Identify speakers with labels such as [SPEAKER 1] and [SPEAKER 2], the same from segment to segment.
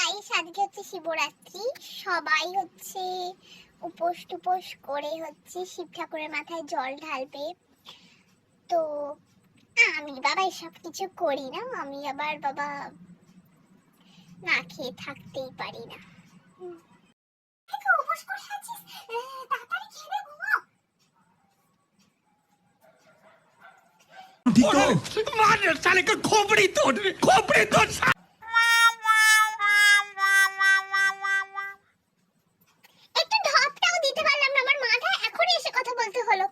[SPEAKER 1] Guys, আজকে হচ্ছে শিবরাত্রি। সবাই হচ্ছে উপোস টুপোস করে হচ্ছে শিব ঠাকুরের মাথায় জল ঢালবে। তো আমি বাবা এসব কিছু করি না, আমি আবার বাবা না খেয়ে থাকতেই পারি না। উপোস করে আছিস, তাড়াতাড়ি খেয়ে ঘুমাও।
[SPEAKER 2] मार साले का खोपड़ी तोड़
[SPEAKER 1] একটু ঢপটাও দিতে পারলাম না, আমার মাথায় এখনই এসে কথা বলতে হলো।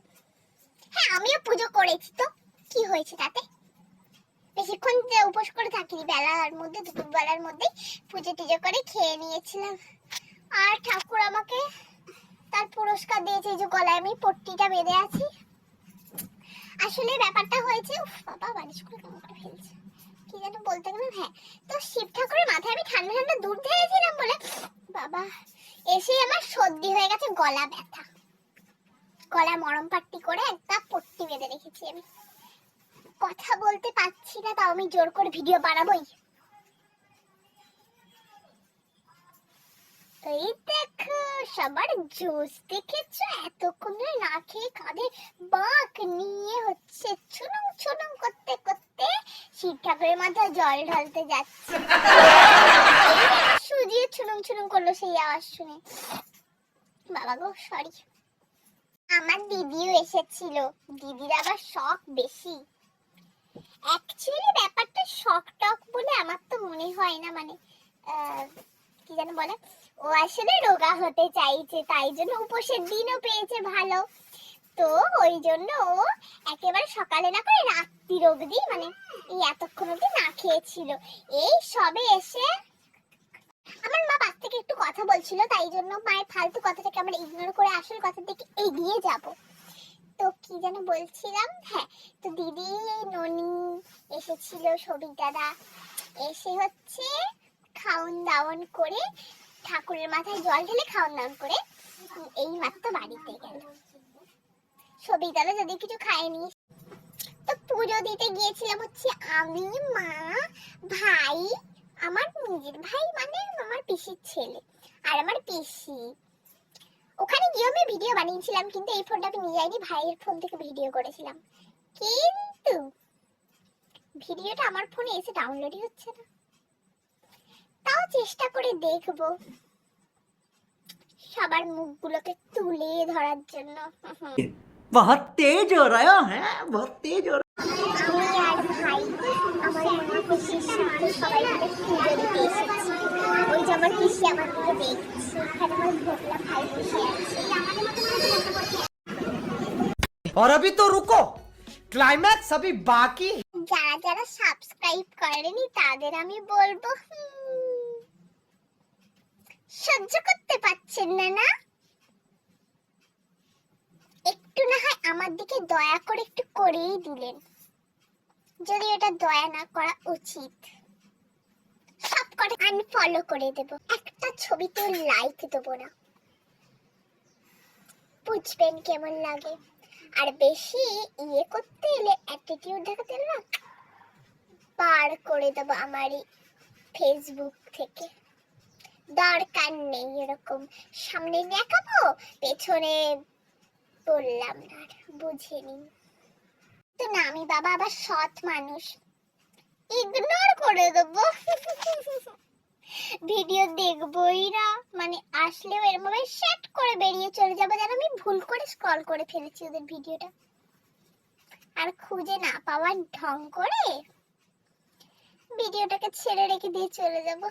[SPEAKER 1] হ্যাঁ, আমিও পুজো করেছি, তো কি হয়েছে তাতে? বেশিক্ষণ যে উপোস করে থাকিনি, বেলার মধ্যে দুপুর বেলার মধ্যে পুজো টুজো করে খেয়ে নিয়েছিলাম। আর ঠাকুর আমাকে তার পুরস্কার দিয়েছে, যে গলায় আমি পট্টিটা বেঁধে আছি। আসলে ব্যাপারটা হয়েছে, বাবা বালিশ করে কেমন করে ফেলছে, কি যেন বলতে গেলাম। হ্যাঁ, তো শিব ঠাকুরের মাথায় আমি ঠান্ডা ঠান্ডা দুধ ঢেলেছিলাম বলে বাবা এসে আমার সর্দি হয়ে গেছে, গলা ব্যথা। গলা মরম পাট্টি করে একটা পট্টি বেঁধে রেখেছি আমি, কথা বলতে পারছি না, তাও আমি জোর করে ভিডিও বানাবোই। এই দেখো সবার জোশ দেখেছো, এতক্ষণ ধরে না খেয়ে কাঁধে বাঁক নিয়ে হচ্ছে ছুনুং ছুনুং করতে করতে শিব ঠাকুরের মাথায় জল ঢালতে যাচ্ছে। সুজিয়ে ছুনুং ছুনুং করলো সেই আওয়াজ শুনে। বাবা গো সরি। আমার দিদিও এসেছিল, দিদির আবার শখ বেশি। অ্যাকচুয়ালি ব্যাপারটা শখ টক বলে আমার তো মনে হয় না, মানে কি যেন বলে, ও আসলে রোগা হতে চাইছে, তাই জন্য উপোসের দিনও পেয়েছে ভালো। তো ওই জন্য ও একেবারে সকালে না করে রাত্রি অবধি, মানে এই এতক্ষণ অবধি না খেয়েছিল। এই সবে এসে আমার মা পাশ থেকে একটু কথা বলছিল, তাই জন্য মায়ের ফালতু কথাটাকে আমরা ইগনোর করে আসল কথার দিকে এগিয়ে যাব। তো কি যেন বলছিলাম, হ্যাঁ, তো দিদি ননি এসেছিল, সবিক দাদা এসে হচ্ছে খাওন দাওয়ান করে ঠাকুরের মাথায় জল ঢেলে খাওন দাওয়ান করে এই মাত্র বাড়িতে গেল। সবিক দাদা যদি কিছু খায়নি। তো পুজো দিতে গিয়েছিলাম হচ্ছে আমি, মা, ভাই, আমার নিজের ভাই মানে আমার পিসির ছেলে, আর আমার পিসি। ওখানে গিয়ে আমি ভিডিও বানিয়েছিলাম, কিন্তু এই ফোনটা আমি নিয়ে যাইনি, ভাইয়ের ফোন থেকে ভিডিও করেছিলাম। কিন্তু ভিডিওটা আমার ফোনে এসে ডাউনলোডই হচ্ছে না। তাও চেষ্টা করে দেখবো সবার মুখগুলোকে তুলে ধরার জন্য।
[SPEAKER 3] बहुत तेज हो रहा है, बहुत तेज हो रहा
[SPEAKER 1] আমি আর ভাই আমার মা পিসির সাথে সবাই মিলে পুজো দিতে এসেছি। ওই যে আমার পিসি আমার দিকে দেখছে, এখানে আমার ভোগলা ভাই বসে আছে।
[SPEAKER 3] और अभी तो रुको, क्लाइमैक्स अभी बाकी।
[SPEAKER 1] যারা যারা সাবস্ক্রাইব করেনি তাদের আমি বলবো, সহ্য করতে পারছেন না না, একটু না হয় আমার দিকে দয়া করে একটু করেই দিলেন, যদি এটা দয়া না করা উচিত। সব করে আনফলো করে দেব, একটা ছবিতে লাইক দেব না, বুঝবেন কেমন লাগে। আর বেশি ইয়ে করতে এলে, অ্যাটিটিউড দেখাতে এলে না, বার করে দেব আমারই ফেসবুক থেকে। দরকার নেই এরকম সামনে দেখাবো পেছনে বললাম না, বুঝে নিন। তো না, আমি বাবা আবার সৎ মানুষ, ইগনোর করে দেবো। ভিডিও দেখবোই না, মানে আসলেও এরকম সেট করে বেরিয়ে চলে যাবো, যেন আমি ভুল করে স্ক্রল করে ফেলেছি ওদের ভিডিওটা, আর খুঁজে না পাওয়ার ঢং করে ভিডিওটাকে ছেড়ে রেখে দিয়ে চলে যাবো।